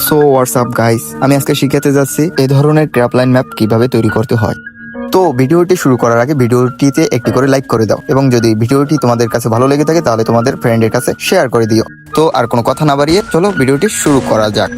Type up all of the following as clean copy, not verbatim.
So WhatsApp guys, আমি আজকে শিখাতে যাচ্ছি এই ধরনের ক্র্যাপলাইন ম্যাপ কিভাবে তৈরি করতে হয়। তো ভিডিওটি শুরু করার আগে ভিডিওটিতে একটি করে লাইক করে দাও, এবং যদি ভিডিওটি তোমাদের কাছে ভালো লেগে থাকে তাহলে তোমাদের ফ্রেন্ডের কাছে শেয়ার করে দিও। তো আর কোনো কথা না বাড়িয়ে চলো ভিডিওটি শুরু করা যাক।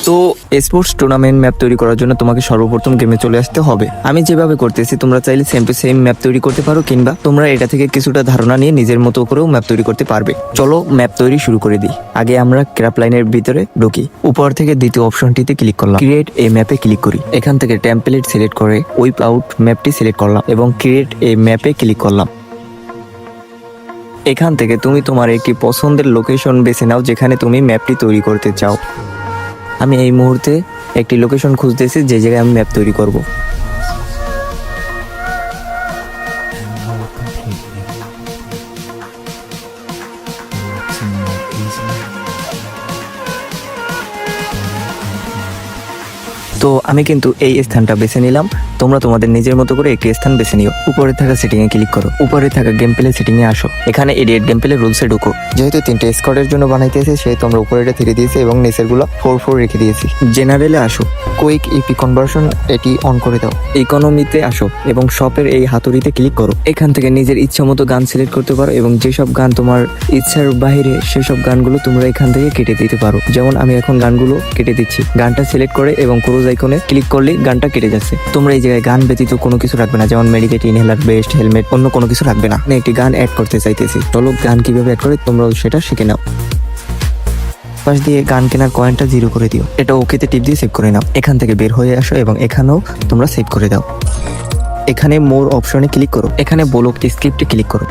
তো স্পোর্টস টুর্নামেন্ট ম্যাপ তৈরি করার জন্য তোমাকে সর্বপ্রথম গেমে চলে আসতে হবে। আমি যেভাবে করতেছি তোমরা চাইলে সেম টু সেম ম্যাপ তৈরি করতে পারো, কিংবা তোমরা এটা থেকে কিছুটা ধারণা নিয়ে নিজের মতো করেও ম্যাপ তৈরি করতে পারবে। চলো ম্যাপ তৈরি শুরু করে দিই। আগে আমরা ক্র্যাপলাইনের ভিতরে ঢুকি। উপর থেকে দ্বিতীয় অপশনটিতে ক্লিক করলাম, ক্রিয়েট এ ম্যাপে ক্লিক করি। এখান থেকে টেমপ্লেট সিলেক্ট করে উইপ আউট ম্যাপটি সিলেক্ট করলাম এবং ক্রিয়েট এ ম্যাপে ক্লিক করলাম। এখান থেকে তুমি তোমার একটি পছন্দের লোকেশন বেছে নাও যেখানে তুমি ম্যাপটি তৈরি করতে চাও। আমি এই মুহূর্তে একটি লোকেশন খুঁজতেছি যে জায়গায় আমি ম্যাপ তৈরি করব। তো আমি কিন্তু এই স্থানটা বেছে নিলাম। তোমরা তোমাদের নিজের মতো করে একটি স্থান বেছে নিও। উপরে থাকা সেটিং এ ক্লিক করো, উপরে থাকা গেম প্লে সেটিং এ আসো। এখানে এডিট গেম প্লে রুলসে ঢুকো। যেহেতু 3টে স্কোয়াডের জন্য বানাইতেছি সেহেতু আমরা উপরে এটা 3 দিয়েছি এবং নিচের গুলো 4 রেখে দিয়েছি। জেনারেলে আসো, কুইক ইপি কনভার্সন এটি অন করে দাও। ইকোনমিতে আসো এবং শপের এই হাতুড়িতে ক্লিক করো। এখান থেকে নিজের ইচ্ছা মতো গান সিলেক্ট করতে পারো এবং যেসব গান তোমার ইচ্ছার বাইরে সেসব গানগুলো তোমরা এখান থেকে কেটে দিতে পারো। যেমন আমি এখন গানগুলো কেটে দিচ্ছি। গানটা সিলেক্ট করে এবং ক্রুজ আইকনে ক্লিক করলে গানটা কেটে যাচ্ছে। তোমরা এই জায়গায় গান ব্যতীত কোনো কিছু রাখবে না, যেমন মেডিকেট, ইনহেলার, বেস্ট, হেলমেট, অন্য কোনো কিছু রাখবে না। আমি একটি গান অ্যাড করতে চাইতেছি। চলো গান কিভাবে অ্যাড করে তোমরাও সেটা শিখে নাও। পাশ দিয়ে গান কেনার কয়েনটা 0 করে দিও। এটা ওকেতে টিপ দিয়ে সেভ করে নাও। এখান থেকে বের হয়ে আসো এবং এখানেও তোমরা সেভ করে দাও। এখানে মোর অপশনে ক্লিক করো। এখানে ব্লক স্ক্রিপ্টে ক্লিক করো।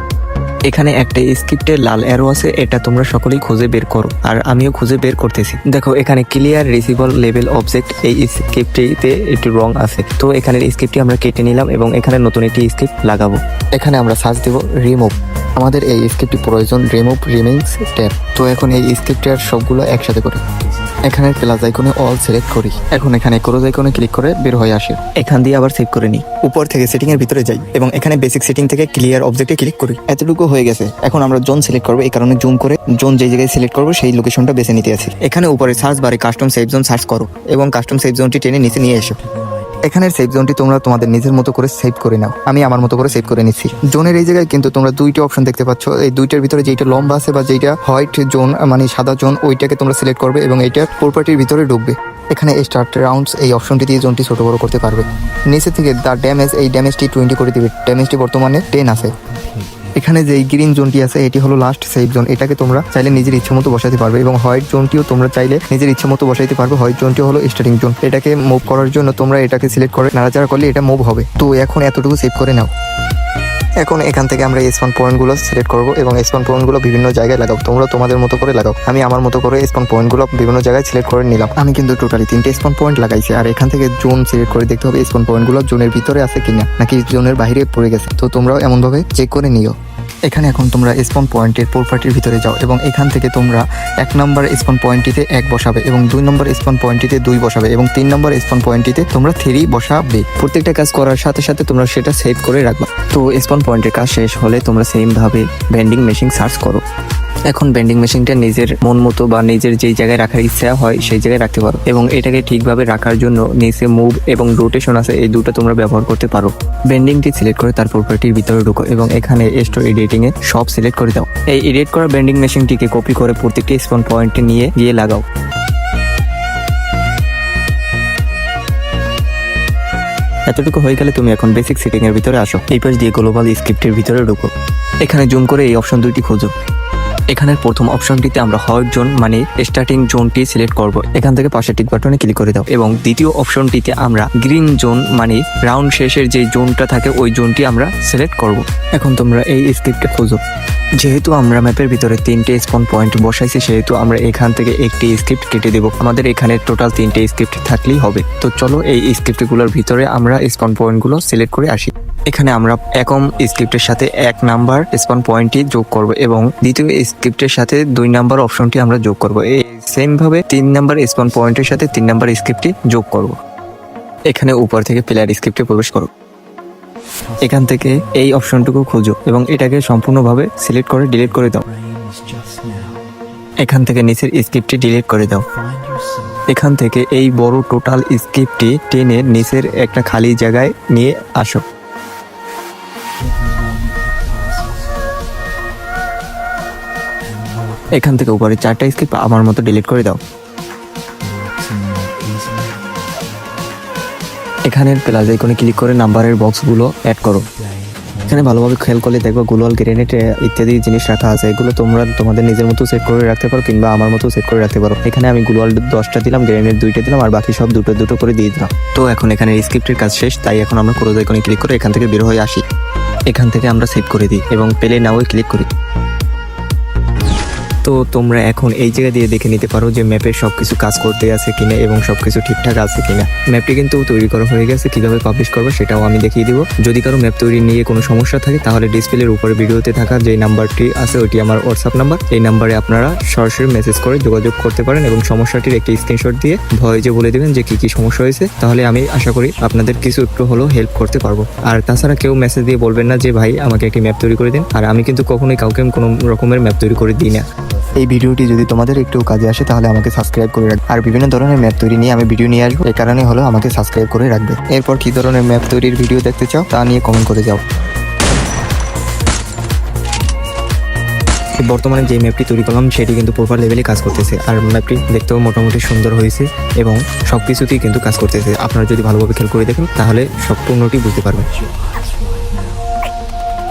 এখানে একটা স্ক্রিপ্টের লাল অ্যারো আছে, এটা তোমরা সকলেই খুঁজে বের করো, আর আমিও খুঁজে বের করতেছি। দেখো এখানে ক্লিয়ার রিসিভেবল লেভেল অবজেক্ট এই স্ক্রিপ্টটিতে একটু রং আছে। তো এখানের স্ক্রিপ্টটি আমরা কেটে নিলাম এবং এখানে নতুন একটি স্ক্রিপ্ট লাগাবো। এখানে আমরা সার্চ দেব রিমুভ। আমাদের এই স্ক্রিপ্টটি প্রয়োজন রিমুভ রিমিক্স ট্যাব। তো এখন এই স্ক্রিপ্টের সবগুলো একসাথে করি। এখানে প্লাস আইকনে অল সিলেক্ট করি। এখন এখানে ক্রস আইকনে ক্লিক করে বের হয়ে আসে। এখান দিয়ে আবার সেভ করে নিই। উপর থেকে সেটিং এর ভিতরে যাই এবং এখানে বেসিক সেটিং থেকে ক্লিয়ার অবজেক্টে ক্লিক করি। এতটুকু হয়ে গেছে। এখন আমরা জোন সিলেক্ট করবো, এই কারণে জুম করে জোন যে জায়গায় সিলেক্ট করবো সেই লোকেশনটা বেছে নিতে আছে। এখানে উপরে সার্চ বারে কাস্টম সেভ জোন সার্চ করো এবং কাস্টম সেভ জোনটি টেনে নিচে নিয়ে এসো। এখানের সেভ জোনটি তোমরা তোমাদের নিজের মতো করে সেভ করে নাও। আমি আমার মতো করে সেভ করে নিচ্ছি। জোনের এই জায়গায় কিন্তু তোমরা 2টি অপশন দেখতে পাচ্ছ। এই 2টার ভিতরে যেটা লম্বা আছে বা যেটা হোয়াইট জোন মানে সাদা জোন, ওইটাকে তোমরা সিলেক্ট করবে এবং এইটা প্রপার্টির ভিতরে ঢুকবে। এখানে স্টার্ট রাউন্ডস এই অপশনটি দিয়ে জোনটি ছোট বড় করতে পারবে। নিচে থেকে দ্য ড্যামেজ, এই ড্যামেজটি 20 করে দিবে। ড্যামেজটি বর্তমানে 10 আছে। এখানে যে গ্রিন জোনটি আছে এটি হলো লাস্ট সেভ জোন। এটাকে তোমরা চাইলে নিজের ইচ্ছে মতো বসাতে পারবে এবং হোয়াইট জোনটিও তোমরা চাইলে নিজের ইচ্ছে মতো বসাইতে পারবে। হোয়াইট জোনটি হলো স্টার্টিং জোন। এটাকে মুভ করার জন্য তোমরা এটাকে সিলেক্ট করে নাড়াচাড়া করলে এটা মুভ হবে। তো এখন এতটুকু সেভ করে নাও। এখন এখান থেকে আমরা স্পন পয়েন্টগুলো সিলেক্ট করবো এবং স্পন পয়েন্টগুলো বিভিন্ন জায়গায় লাগাও। তোমরা তোমাদের মতো করে লাগাও। আমি আমার মতো করে স্পন পয়েন্টগুলো বিভিন্ন জায়গায় সিলেক্ট করে নিলাম। আমি কিন্তু টোটালি 3টে স্পন পয়েন্ট লাগাইছি। আর এখান থেকে জোন সিলেক্ট করে দেখতে হবে স্পন পয়েন্টগুলো জোনের ভিতরে আছে কিনা নাকি জোনের বাইরে পড়ে গেছে। তো তোমরাও এমনভাবে চেক করে নিও। এখানে এখন তোমরা স্পন পয়েন্টের প্রপার্টির ভিতরে যাও এবং এখান থেকে তোমরা 1 নম্বর স্পন পয়েন্টটিতে 1 বসাবে এবং 2 নম্বর স্পন পয়েন্টটিতে 2 বসাবে এবং 3 নম্বর স্পন পয়েন্টটিতে তোমরা 3 বসাবে। প্রত্যেকটা কাজ করার সাথে সাথে তোমরা সেটা সেভ করে রাখবা। তো স্পন পয়েন্টের কাজ শেষ হলে তোমরা সেম ভাবে ভেন্ডিং মেশিন সার্চ করো। এখন ভেন্ডিং মেশিনটা নিজের মন মতো বা নিজের যেই জায়গায় রাখার ইচ্ছা হয় সেই জায়গায় রাখতে পারো এবং এটাকে ঠিকভাবে রাখার জন্য নিচে মুভ এবং রোটেশন আছে, এই দুটো তোমরা ব্যবহার করতে পারো। বেন্ডিংটি সিলেক্ট করে তার প্রপার্টির ভিতরে ঢুকো এবং এখানে স্টোর এডিটিং এ সব সিলেক্ট করে দাও। এই এডিট করা বেন্ডিং মেশিনটিকে কপি করে প্রত্যেকটি স্পন পয়েন্টে নিয়ে গিয়ে লাগাও। এতটুকু হয়ে গেলে তুমি এখন বেসিক সেটিং এর ভিতরে আসো। এই পাশ দিয়ে গ্লোবাল স্ক্রিপ্টের ভিতরে ঢুকো। এখানে জুম করে এই অপশন দুইটি খোঁজো। এখানের প্রথম অপশনটিতে আমরা হোয়াইট জোন মানে স্টার্টিং জোনটি সিলেক্ট করব। এখান থেকে পাশে টিক বাটনে ক্লিক করে দাও এবং দ্বিতীয় অপশনটিতে আমরা গ্রিন জোন মানে রাউন্ড শেষের যে জোনটা থাকে ওই জোনটি আমরা সিলেক্ট করব। এখন তোমরা এই স্ক্রিপ্টে খোঁজো। যেহেতু আমরা ম্যাপের ভিতরে 3টে স্পন পয়েন্ট বসাইছি সেহেতু আমরা এখান থেকে একটি স্ক্রিপ্ট কেটে দেব। আমাদের এখানে টোটাল 3টে স্ক্রিপ্ট থাকলেই হবে। তো চলো এই স্ক্রিপ্টগুলোর ভিতরে আমরা স্পন পয়েন্টগুলো সিলেক্ট করে আসি। এখানে আমরা একম স্ক্রিপ্টের সাথে 1 নাম্বার স্পন পয়েন্টটি যোগ করব এবং দ্বিতীয় স্ক্রিপ্টের সাথে 2 নাম্বার অপশনটি আমরা যোগ করব। এই সেম ভাবে 3 নাম্বার স্পন পয়েন্টের সাথে 3 নাম্বার স্ক্রিপ্টটি যোগ করব। এখানে উপর থেকে প্লেয়ার স্ক্রিপ্টে প্রবেশ করো। এখান থেকে এই অপশনটুকু খুঁজো এবং এটাকে সম্পূর্ণভাবে সিলেক্ট করে ডিলিট করে দাও। এখান থেকে নিচের স্ক্রিপ্টটি ডিলিট করে দাও। এখান থেকে এই বড় টোটাল স্ক্রিপ্টটি টেনে নিচের একটা খালি জায়গায় নিয়ে আসো। এখান থেকে উপরে 4টা স্ক্রিপ্ট আমার মতো ডিলিট করে দাও। এখানের প্লাস আইকনে ক্লিক করে নাম্বারের বক্সগুলো অ্যাড করো। এখানে ভালোভাবে খেয়াল করলে দেখবো গ্লোয়াল গ্রেনেড ইত্যাদি জিনিস রাখা আছে। এগুলো তোমরা তোমাদের নিজের মতো সেট করে রাখতে পারো কিংবা আমার মতো সেট করে রাখতে পারো। এখানে আমি গ্লোয়াল 10টা দিলাম, গ্রেনেড 2টা দিলাম, আর বাকি সব দুটো দুটো করে দিয়ে দিলাম। তো এখন এখানে স্ক্রিপ্টের কাজ শেষ, তাই এখন আমরা ক্লোজ আইকনে ক্লিক করে এখান থেকে বের হয়ে আসি। এখান থেকে আমরা সেভ করে দিই এবং প্লে নাও ক্লিক করি। তো তোমরা এখন এই জায়গা দিয়ে দেখে নিতে পারো যে ম্যাপের সবকিছু কাজ করতে আছে কিনা এবং সবকিছু ঠিকঠাক আছে কিনা। ম্যাপটি কিন্তু তৈরি করা হয়ে গেছে, কিভাবে পাবলিশ করবো সেটাও আমি দেখিয়ে দিব। যদি কারো ম্যাপ তৈরি নিয়ে কোনো সমস্যা থাকে তাহলে ডিসপ্লের উপরে ভিডিওতে থাকা যে নাম্বারটি আছে ওইটি আমার হোয়াটসঅ্যাপ নাম্বার। এই নাম্বারে আপনারা সরাসরি মেসেজ করে যোগাযোগ করতে পারেন এবং সমস্যাটির একটি স্ক্রিনশট দিয়ে ভয়েসে বলে দেবেন যে কি সমস্যা হয়েছে। তাহলে আমি আশা করি আপনাদের কিছু একটু হলেও হেল্প করতে পারবো। আর তাছাড়া কেউ মেসেজ দিয়ে বলবেন না যে ভাই আমাকে একটি ম্যাপ তৈরি করে দিন। আর আমি কিন্তু কখনোই কাউকে কোনো রকমের ম্যাপ তৈরি করে দিই না। এই ভিডিওটি যদি তোমাদের একটু কাজে আসে তাহলে আমাকে সাবস্ক্রাইব করে রাখবে। আর বিভিন্ন ধরনের ম্যাপ তৈরি নিয়ে আমি ভিডিও নিয়ে আসবো, এই কারণে হলো আমাকে সাবস্ক্রাইব করে রাখবে। এরপর কি ধরনের ম্যাপ তৈরির ভিডিও দেখতে চাও তা নিয়ে কমেন্ট করে যাও। বর্তমানে যে ম্যাপটি তৈরি করলাম সেটি কিন্তু প্রপার লেভেলে কাজ করতেছে, আর ম্যাপটি দেখতেও মোটামুটি সুন্দর হয়েছে এবং সব কিছুতেই কিন্তু কাজ করতেছে। আপনারা যদি ভালোভাবে খেয়াল করে দেখেন তাহলে সম্পূর্ণটি বুঝতে পারবেন।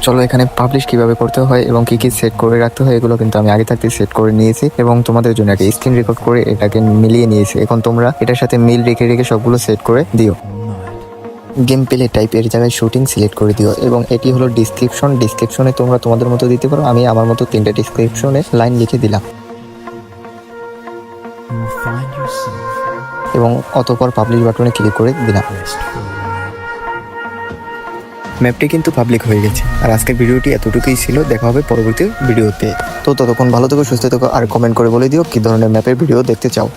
চলো এখানে পাবলিশ কিভাবে করতে হয় এবং কি সেট করে রাখতে হয় এগুলো কিন্তু আমি আগে থাকতে সেট করে নিয়েছি এবং তোমাদের জন্য একটা স্ক্রিন রেকর্ড করে এটাকে মিলিয়ে নিয়েছি। এখন তোমরা এটার সাথে মিল রেখে রেখে সবগুলো সেট করে দিও। গেম প্লে টাইপের জায়গায় শুটিং সিলেক্ট করে দিও এবং এটি হলো ডিসক্রিপশনে তোমরা তোমাদের মতো দিতে পারো। আমি আমার মতো 3টা ডিসক্রিপশনে লাইন লিখে দিলাম এবং অতঃপর পাবলিশ বাটনে ক্লিক করে দিলাম। ম্যাপটি কিন্তু পাবলিক হয়ে গেছে। আর আজকের ভিডিওটি এতটুকুই ছিল, দেখা হবে পরবর্তী ভিডিওতে। তো ততক্ষণ ভালো থেকো, সুস্থ থেকো, আর কমেন্ট করে বলে দিও কি ধরনের ম্যাপের ভিডিও দেখতে চাও।